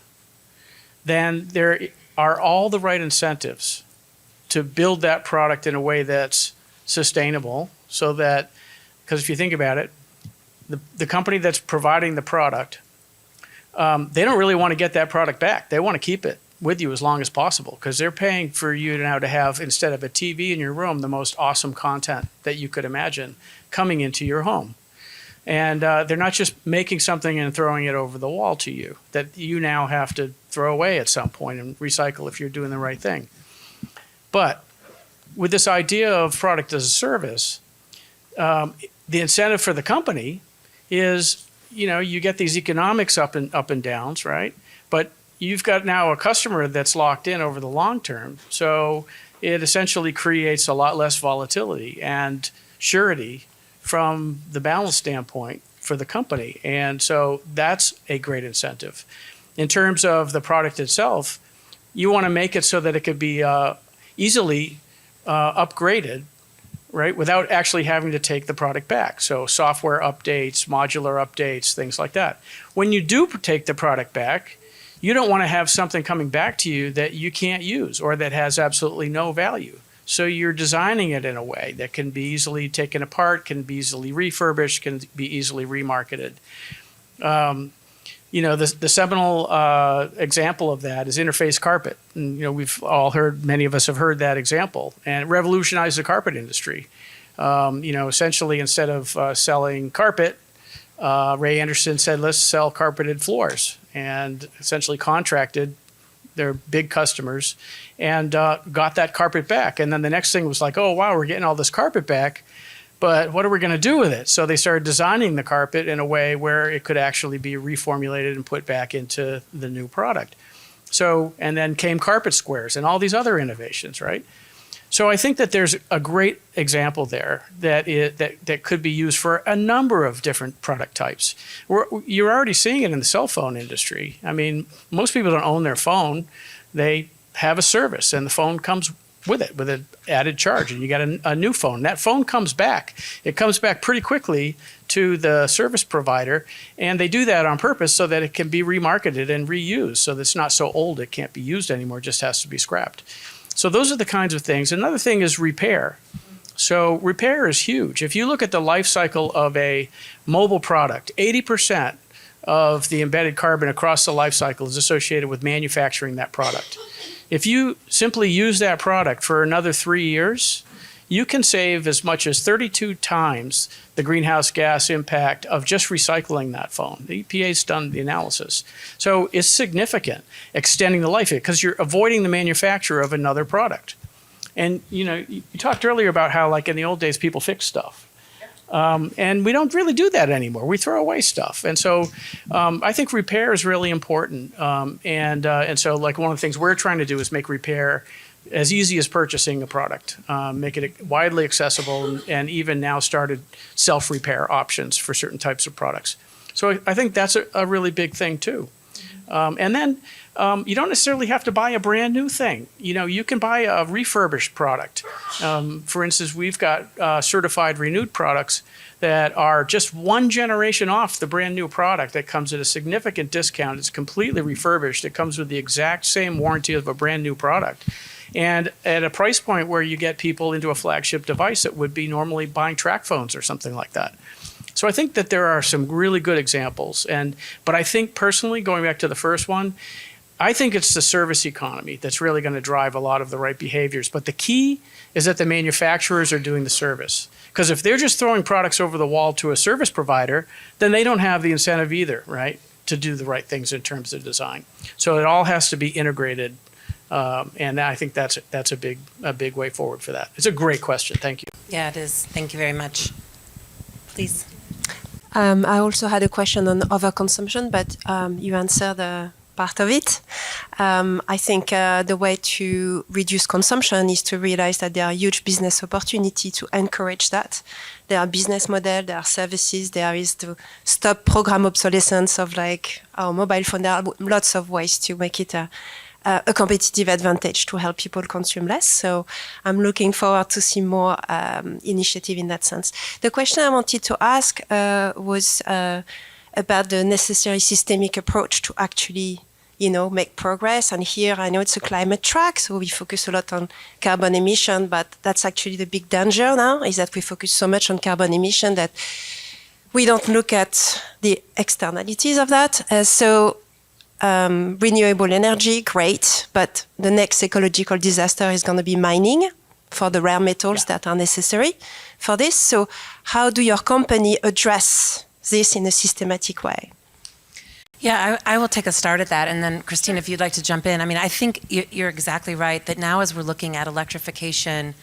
then there are all the right incentives to build that product in a way that's sustainable so that, because if you think about it, the company that's providing the product, they don't really want to get that product back. They want to keep it with you as long as possible because they're paying for you now to have, instead of a TV in your room, the most awesome content that you could imagine coming into your home. And they're not just making something and throwing it over the wall to you that you now have to throw away at some point and recycle if you're doing the right thing. But with this idea of product as a service, the incentive for the company is, you get these economics up and downs, right? But you've got now a customer that's locked in over the long term. So it essentially creates a lot less volatility and surety from the balance standpoint for the company. And so that's a great incentive. In terms of the product itself, you want to make it so that it could be easily upgraded, right, without actually having to take the product back. So software updates, modular updates, things like that. When you do take the product back, you don't want to have something coming back to you that you can't use or that has absolutely no value. So you're designing it in a way that can be easily taken apart, can be easily refurbished, can be easily remarketed. The seminal example of that is interface carpet. And, we've all heard, many of us have heard that example, and it revolutionized the carpet industry. Essentially, instead of selling carpet, Ray Anderson said, let's sell carpeted floors, and essentially contracted their big customers and got that carpet back. And then the next thing was like, oh, wow, we're getting all this carpet back, but what are we going to do with it? So they started designing the carpet in a way where it could actually be reformulated and put back into the new product. So, and then came carpet squares and all these other innovations, right? So I think that there's a great example there that could be used for a number of different product types. You're already seeing it in the cell phone industry. I mean, most people don't own their phone. They have a service, and the phone comes with it, with an added charge, and you got a new phone. That phone comes back. It comes back pretty quickly to the service provider, and they do that on purpose so that it can be remarketed and reused, so that it's not so old it can't be used anymore, it just has to be scrapped. So those are the kinds of things. Another thing is repair. So repair is huge. If you look at the life cycle of a mobile product, 80% of the embedded carbon across the life cycle is associated with manufacturing that product. If you simply use that product for another 3 years, you can save as much as 32 times the greenhouse gas impact of just recycling that phone. The EPA's done the analysis. So it's significant, extending the life of it, because you're avoiding the manufacture of another product. And you talked earlier about how, like in the old days, people fixed stuff. And we don't really do that anymore. We throw away stuff. And so I think repair is really important. And so like one of the things we're trying to do is make repair as easy as purchasing a product, make it widely accessible, and even now started self-repair options for certain types of products. So I think that's a really big thing too. And then you don't necessarily have to buy a brand new thing. You can buy a refurbished product. For instance, we've got certified renewed products that are just one generation off the brand new product that comes at a significant discount. It's completely refurbished. It comes with the exact same warranty of a brand new product. And at a price point where you get people into a flagship device that would be normally buying track phones or something like that. So I think that there are some really good examples. But I think personally, going back to the first one, I think it's the service economy that's really going to drive a lot of the right behaviors. But the key is that the manufacturers are doing the service. Because if they're just throwing products over the wall to a service provider, then they don't have the incentive either, right, to do the right things in terms of design. So it all has to be integrated. And I think that's a big way forward for that. It's a great question. Thank you. Yeah, it is. Thank you very much. Please. I also had a question on overconsumption, but you answered part of it. I think the way to reduce consumption is to realize that there are huge business opportunity to encourage that. There are business models, there are services, there is to stop program obsolescence of like our mobile phone. There are lots of ways to make it a competitive advantage to help people consume less. So I'm looking forward to see more initiative in that sense. The question I wanted to ask was about the necessary systemic approach to actually, make progress. And here I know it's a climate track, so we focus a lot on carbon emission, but that's actually the big danger now, is that we focus so much on carbon emission that we don't look at the externalities of that. Renewable energy, great, but the next ecological disaster is going to be mining for the rare metals that are necessary for this. So how do your company address this in a systematic way? Yeah, I will take a start at that. And then, Christine, if you'd like to jump in. I mean, I think you're exactly right that now as we're looking at electrification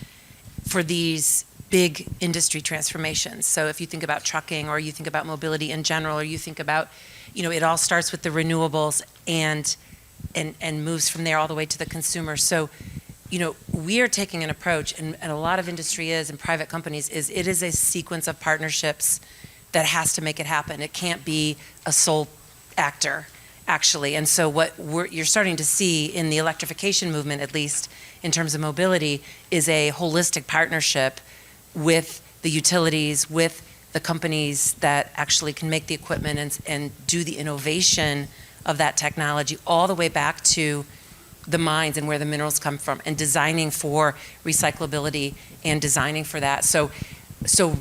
for these big industry transformations, so if you think about trucking or you think about mobility in general, or you think about, it all starts with the renewables and moves from there all the way to the consumer. So, we are taking an approach, and a lot of industry is, and private companies it is a sequence of partnerships that has to make it happen. It can't be a sole actor, actually. And so what you're starting to see in the electrification movement, at least in terms of mobility, is a holistic partnership with the utilities, with the companies that actually can make the equipment and do the innovation of that technology, all the way back to the mines and where the minerals come from, and designing for recyclability and designing for that. So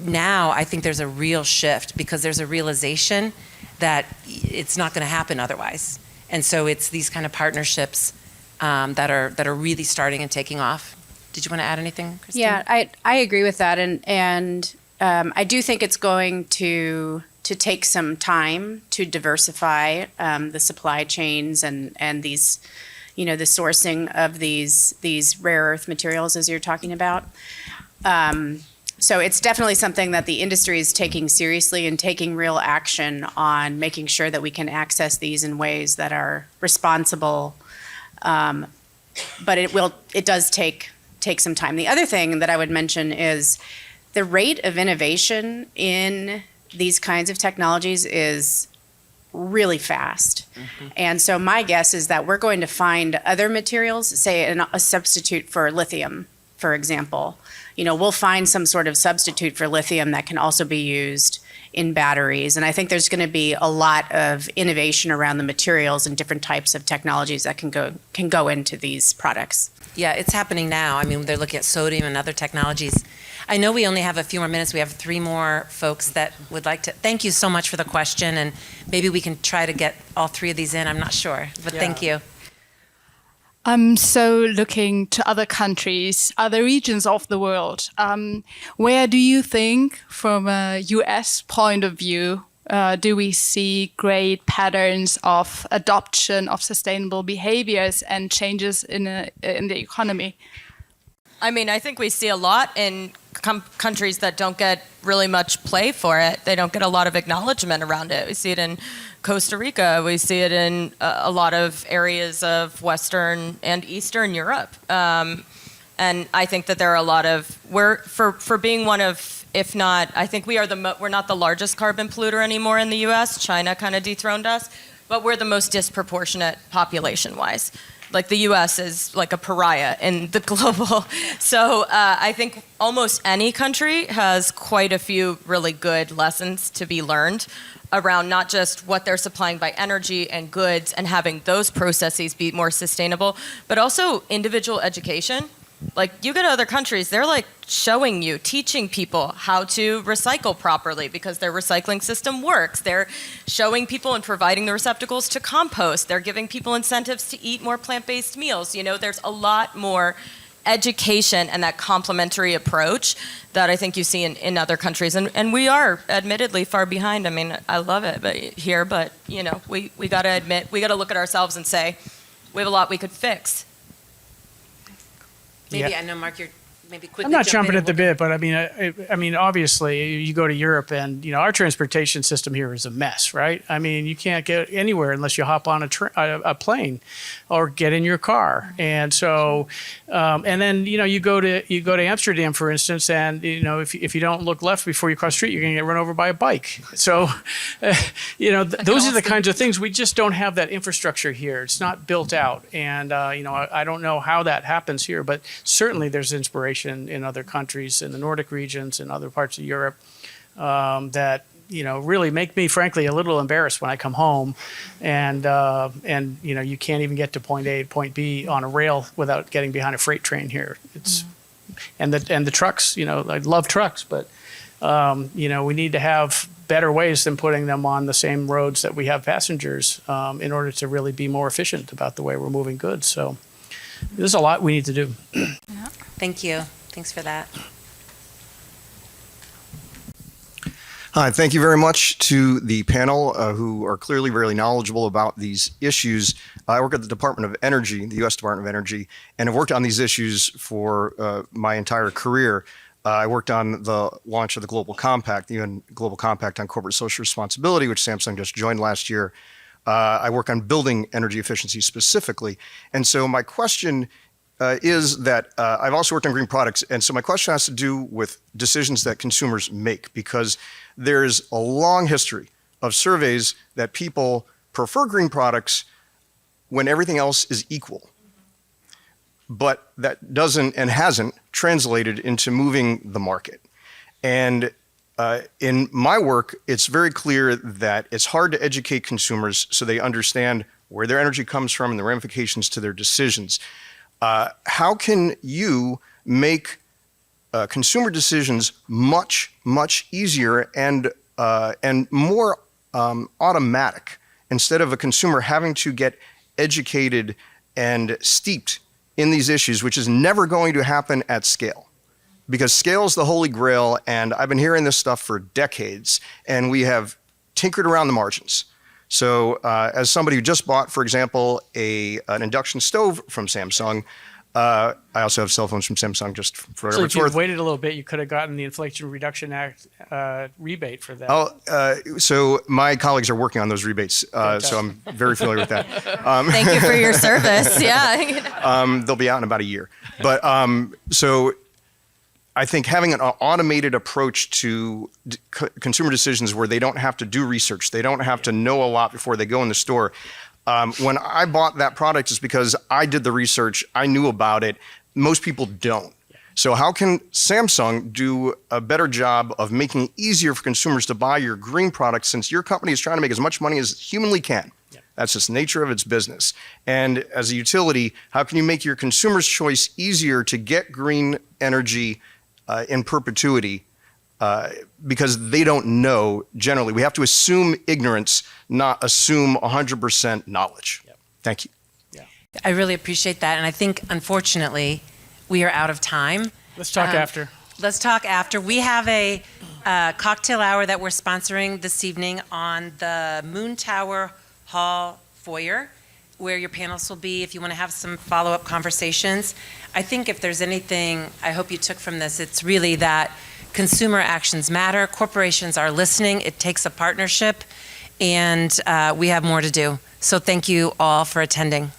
now I think there's a real shift, because there's a realization that it's not going to happen otherwise. And so it's these kind of partnerships that are really starting and taking off. Did you want to add anything, Christine? Yeah, I agree with that, and I do think it's going to take some time to diversify the supply chains and these, the sourcing of these rare earth materials, as you're talking about. So it's definitely something that the industry is taking seriously and taking real action on, making sure that we can access these in ways that are responsible. But it does take some time. The other thing that I would mention is the rate of innovation in these kinds of technologies is really fast. Mm-hmm. And so my guess is that we're going to find other materials, say a substitute for lithium, for example. We'll find some sort of substitute for lithium that can also be used in batteries. And I think there's going to be a lot of innovation around the materials and different types of technologies that can go into these products. Yeah, it's happening now. I mean, they're looking at sodium and other technologies. I know we only have a few more minutes. We have 3 more folks that would like to. Thank you so much for the question, and maybe we can try to get all 3 of these in. I'm not sure, but Thank you. I'm so looking to other countries, other regions of the world. Where do you think, from a US point of view, do we see great patterns of adoption of sustainable behaviors and changes in the economy? I mean, I think we see a lot in countries that don't get really much play for it. They don't get a lot of acknowledgement around it. We see it in Costa Rica. We see it in a lot of areas of Western and Eastern Europe. And I think that there are a lot of, for being one of, if not, I think we're not the largest carbon polluter anymore in the US. China kind of dethroned us, but we're the most disproportionate population-wise. Like the US is like a pariah in the global. So I think almost any country has quite a few really good lessons to be learned around not just what they're supplying by energy and goods and having those processes be more sustainable, but also individual education. Like, you go to other countries, they're like showing you, teaching people how to recycle properly because their recycling system works. They're showing people and providing the receptacles to compost. They're giving people incentives to eat more plant-based meals. You know, there's a lot more education and that complementary approach that I think you see in other countries. And we are admittedly far behind. I mean, I love it but you know, we got to admit, we got to look at ourselves and say, we have a lot we could fix. Maybe, Yeah. I know, Mark, you're maybe quickly I'm not jump jumping in at the and we'll- bit, but I mean, obviously, you go to Europe, and our transportation system here is a mess, right? I mean, you can't get anywhere unless you hop on a plane, or get in your car, and so, and then you go to Amsterdam, for instance, and if you don't look left before you cross the street, you're going to get run over by a bike. So, those are the kinds of things. We just don't have that infrastructure here. It's not built out, and I don't know how that happens here, but certainly there's inspiration in other countries, in the Nordic regions, and other parts of Europe, that really make me, frankly, a little embarrassed when I come home, and you can't even get to point A to point B on a rail without getting behind a freight train here. It's and the trucks. I love trucks, but we need to have better ways than putting them on the same roads that we have passengers, in order to really be more efficient about the way we're moving goods. So there's a lot we need to do. Thank you. Thanks for that. Hi, thank you very much to the panel, who are clearly very knowledgeable about these issues. I work at the Department of Energy, the U.S. Department of Energy, and have worked on these issues for my entire career. I worked on the launch of the Global Compact, the UN Global Compact on Corporate Social Responsibility, which Samsung just joined last year. I work on building energy efficiency specifically. And so my question is that I've also worked on green products. And so my question has to do with decisions that consumers make, because there's a long history of surveys that people prefer green products when everything else is equal. But that doesn't and hasn't translated into moving the market. And in my work, it's very clear that it's hard to educate consumers so they understand where their energy comes from and the ramifications to their decisions. How can you make consumer decisions much, much easier and more automatic, instead of a consumer having to get educated and steeped in these issues, which is never going to happen at scale? Because scale is the holy grail, and I've been hearing this stuff for decades, and we have tinkered around the margins. So as somebody who just bought, for example, an induction stove from Samsung, I also have cell phones from Samsung, just for So whatever if it's you worth. waited a little bit, you could have gotten the Inflation Reduction Act rebate for that. So my colleagues are working on those rebates, so I'm very familiar with that. Thank you for your service. Yeah. They'll be out in about a year. But so I think having an automated approach to consumer decisions where they don't have to do research, they don't have to know a lot before they go in the store. When I bought that product, it's because I did the research, I knew about it. Most people don't. So how can Samsung do a better job of making it easier for consumers to buy your green products, since your company is trying to make as much money as it humanly can? That's just the nature of its business. And as a utility, how can you make your consumer's choice easier to get green energy in perpetuity, because they don't know generally. We have to assume ignorance, not assume 100% knowledge. Thank you. I really appreciate that. And I think, unfortunately, we are out of time. Let's talk after. Let's talk after. We have a cocktail hour that we're sponsoring this evening on the Moon Tower Hall foyer, where your panelists will be if you want to have some follow-up conversations. I think if there's anything I hope you took from this, it's really that consumer actions matter. Corporations are listening. It takes a partnership, and we have more to do. So thank you all for attending.